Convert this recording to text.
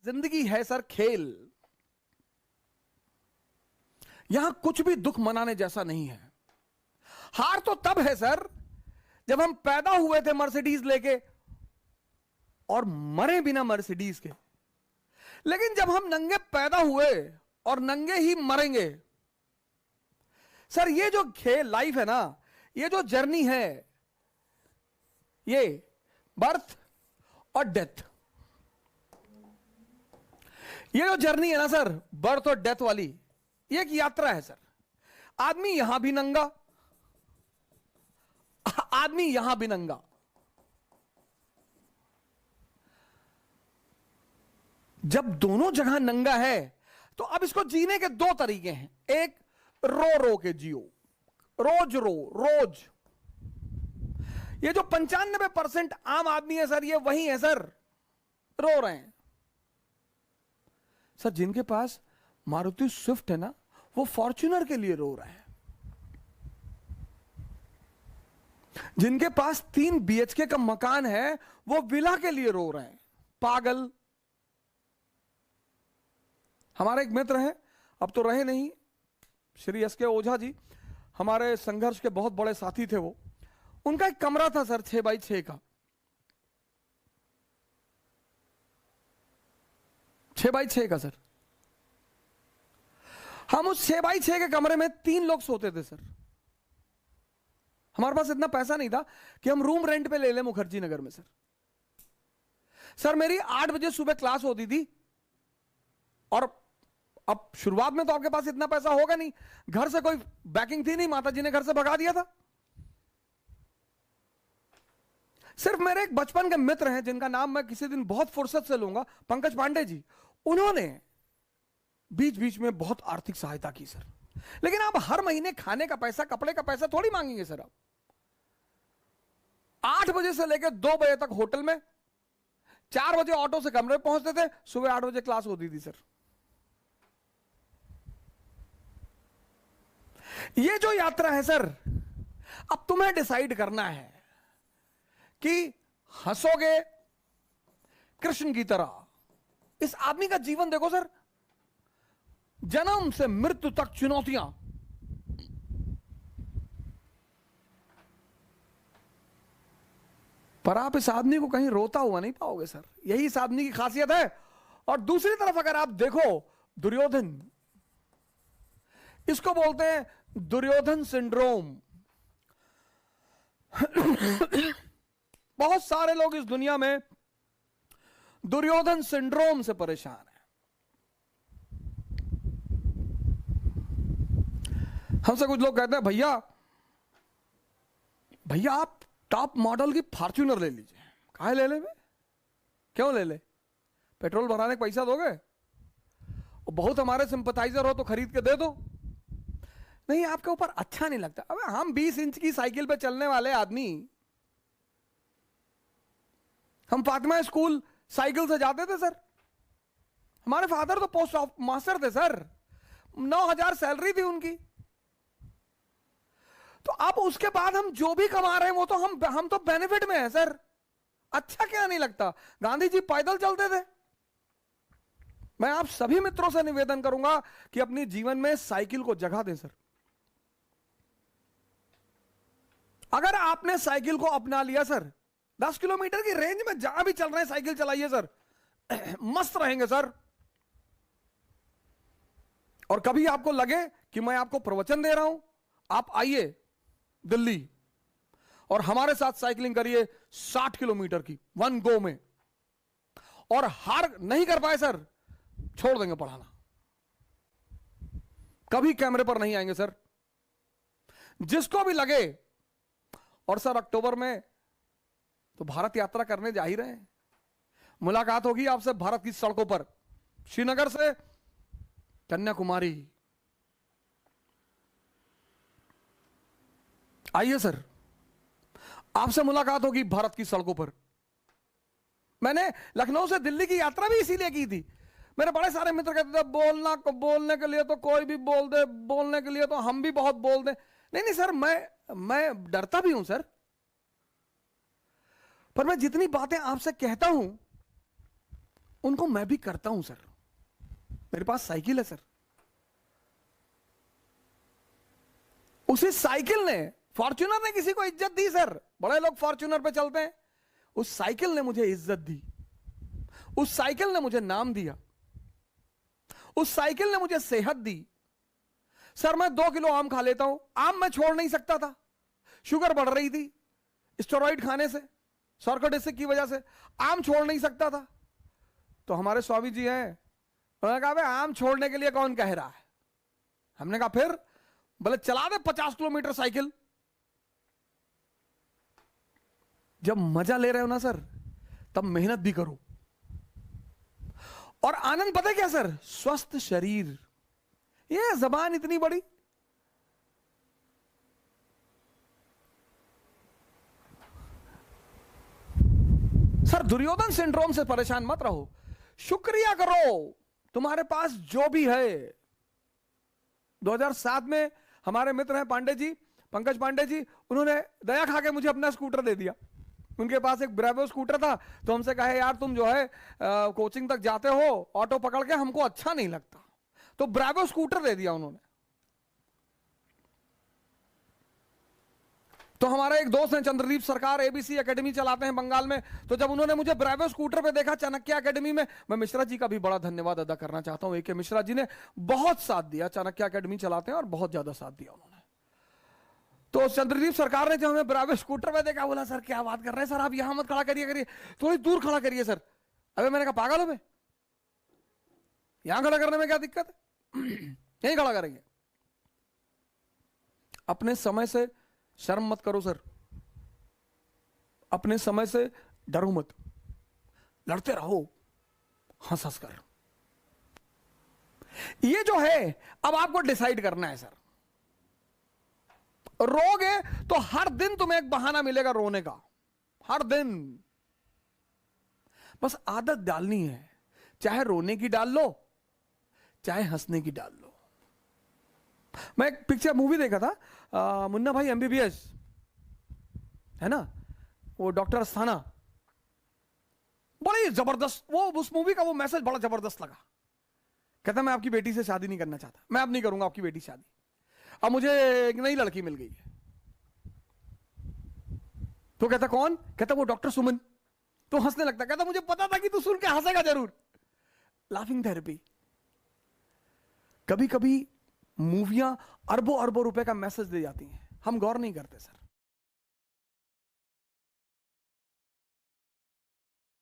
जिंदगी है सर खेल। यहां कुछ भी दुख मनाने जैसा नहीं है। हार तो तब है सर जब हम पैदा हुए थे मर्सिडीज लेके और मरे बिना मर्सिडीज के, लेकिन जब हम नंगे पैदा हुए और नंगे ही मरेंगे। सर ये जो खेल लाइफ है ना, ये जो जर्नी है, ये बर्थ और डेथ, ये जो जर्नी है ना सर, बर्थ और डेथ वाली, ये एक यात्रा है सर। आदमी यहां भी नंगा, आदमी यहां भी नंगा। जब दोनों जगह नंगा है तो अब इसको जीने के दो तरीके हैं। एक, रो रो के जियो, रोज रो रोज। ये जो 95% आम आदमी है सर, ये वही है सर, रो रहे हैं। सर जिनके पास मारुति स्विफ्ट है ना, वो फॉर्च्यूनर के लिए रो रहे हैं। जिनके पास 3 BHK का मकान है, वो विला के लिए रो रहे हैं। पागल। हमारे एक मित्र हैं, अब तो रहे नहीं, श्री SK ओझा जी, हमारे संघर्ष के बहुत बड़े साथी थे वो। उनका एक कमरा था सर 6x6 का, 6x6 का सर। हम उस 6x6 के कमरे में 3 लोग सोते थे सर। हमारे पास इतना पैसा नहीं था कि हम रूम रेंट पे ले लें मुखर्जी नगर में सर। सर मेरी 8 बजे सुबह क्लास होती थी, और अब शुरुआत में तो आपके पास इतना पैसा होगा नहीं, घर से कोई बैकिंग थी नहीं, माता जी ने घर से भगा दिया था। सिर्फ मेरे एक बचपन के मित्र हैं जिनका नाम मैं किसी दिन बहुत फुर्सत से लूंगा, पंकज पांडे जी, उन्होंने बीच बीच में बहुत आर्थिक सहायता की सर। लेकिन आप हर महीने खाने का पैसा, कपड़े का पैसा थोड़ी मांगेंगे सर। आप 8 बजे से लेकर 2 बजे तक होटल में, 4 बजे ऑटो से कमरे पहुंचते थे, सुबह 8 बजे क्लास होती थी सर। ये जो यात्रा है सर, अब तुम्हें डिसाइड करना है कि हंसोगे कृष्ण की तरह। इस आदमी का जीवन देखो सर, जन्म से मृत्यु तक चुनौतियां। पर आप इस आदमी को कहीं रोता हुआ नहीं पाओगे सर, यही इस आदमी की खासियत है। और दूसरी तरफ अगर आप देखो दुर्योधन, इसको बोलते हैं दुर्योधन सिंड्रोम। बहुत सारे लोग इस दुनिया में दुर्योधन सिंड्रोम से परेशान हैं। हमसे कुछ लोग कहते हैं, भैया भैया आप टॉप मॉडल की फॉर्च्यूनर ले लीजिए। काहे ले ले? क्यों ले ले? पेट्रोल भराने का पैसा दोगे? बहुत हमारे सिंपथाइजर हो तो खरीद के दे दो। नहीं, आपके ऊपर अच्छा नहीं लगता। अबे हम 20 इंच की साइकिल पे चलने वाले आदमी, हम फातिमा स्कूल साइकिल से जाते थे सर। हमारे फादर तो पोस्ट मास्टर थे सर, 9,000 सैलरी थी उनकी। तो अब उसके बाद हम जो भी कमा रहे हैं वो तो हम तो बेनिफिट में हैं सर। अच्छा क्या नहीं लगता? गांधी जी पैदल चलते थे। मैं आप सभी मित्रों से निवेदन करूंगा कि अपनी जीवन में साइकिल को जगह दें सर। अगर आपने साइकिल को अपना लिया सर, 10 किलोमीटर की रेंज में जहां भी चल रहे हैं साइकिल चलाइए सर, मस्त रहेंगे सर। और कभी आपको लगे कि मैं आपको प्रवचन दे रहा हूं, आप आइए दिल्ली और हमारे साथ साइकिलिंग करिए 60 किलोमीटर की 1 गो में। और हार नहीं कर पाए सर, छोड़ देंगे पढ़ाना, कभी कैमरे पर नहीं आएंगे सर। जिसको भी लगे। और सर अक्टूबर में तो भारत यात्रा करने जा ही रहे हैं। मुलाकात होगी आपसे भारत की सड़कों पर, श्रीनगर से कन्याकुमारी। आइए सर, आपसे मुलाकात होगी भारत की सड़कों पर। मैंने लखनऊ से दिल्ली की यात्रा भी इसीलिए की थी। मेरे बड़े सारे मित्र कहते थे बोलने के लिए तो कोई भी बोल दे, बोलने के लिए तो हम भी बहुत बोल दे। नहीं सर, मैं डरता भी हूं सर, पर मैं जितनी बातें आपसे कहता हूं उनको मैं भी करता हूं सर। मेरे पास साइकिल है सर, उसी साइकिल ने, फॉर्च्यूनर ने किसी को इज्जत दी सर। बड़े लोग फॉर्च्यूनर पे चलते हैं, उस साइकिल ने मुझे इज्जत दी, उस साइकिल ने मुझे नाम दिया, उस साइकिल ने मुझे सेहत दी। सर मैं 2 किलो आम खा लेता हूं, आम मैं छोड़ नहीं सकता था, शुगर बढ़ रही थी स्टेरॉइड खाने से, सर्कोडिसिक की वजह से आम छोड़ नहीं सकता था। तो हमारे स्वामी जी हैं, उन्होंने कहा भाई आम छोड़ने के लिए कौन कह रहा है। हमने कहा फिर, बोले चला दे 50 किलोमीटर साइकिल। जब मजा ले रहे हो ना सर, तब मेहनत भी करो। और आनंद पता है क्या सर, स्वस्थ शरीर। ये जबान इतनी बड़ी, सर दुर्योधन सिंड्रोम से परेशान मत रहो, शुक्रिया करो तुम्हारे पास जो भी है। 2007 में हमारे मित्र हैं पांडे जी, पंकज पांडे जी, उन्होंने दया खा के मुझे अपना स्कूटर दे दिया। उनके पास एक ब्रेवो स्कूटर था, तो हमसे कहे यार तुम जो है कोचिंग तक जाते हो ऑटो पकड़ के, हमको अच्छा नहीं लगता, तो ब्रेवो स्कूटर दे दिया उन्होंने। तो हमारा एक दोस्त है चंद्रदीप सरकार, एबीसी एकेडमी चलाते हैं बंगाल में, तो जब उन्होंने मुझे ब्रेवो स्कूटर पे देखा चाणक्य एकेडमी में, मैं मिश्रा जी का भी बड़ा धन्यवाद अदा करना चाहता हूं। ए के मिश्रा जी ने बहुत साथ दिया, चाणक्य एकेडमी चलाते हैं और बहुत ज्यादा साथ दिया उन्होंने। तो चंद्रदीप सरकार ने जब हमें ब्रेवो स्कूटर पे देखा, बोला सर क्या बात कर रहे हैं सर, आप यहां मत खड़ा करिए, थोड़ी दूर खड़ा करिए सर। अबे मैंने कहा पागल हो मैं, यहां खड़ा करने में क्या दिक्कत है, यहीं खड़ा करेंगे। अपने समय से शर्म मत करो सर, अपने समय से डरो मत, लड़ते रहो हंस हंस कर। ये जो है अब आपको डिसाइड करना है सर। रोगे तो हर दिन तुम्हें एक बहाना मिलेगा रोने का, हर दिन। बस आदत डालनी है, चाहे रोने की डाल लो चाहे हंसने की डाल लो। मैं एक पिक्चर मूवी देखा था, मुन्ना भाई एमबीबीएस, है ना, वो डॉक्टर अस्थाना, बड़ी जबरदस्त वो, उस मूवी का वो मैसेज बड़ा जबरदस्त लगा। कहता मैं आपकी बेटी से शादी नहीं करना चाहता, मैं अब नहीं करूंगा आपकी बेटी से शादी, अब मुझे एक नई लड़की मिल गई है। तो कहता कौन, कहता वो डॉक्टर सुमन। तो हंसने लगता, कहता मुझे पता था कि तू सुन के हंसेगा जरूर। Laughing therapy. कभी कभी मूवियां अरबों अरबों रुपए का मैसेज दे जाती हैं, हम गौर नहीं करते सर।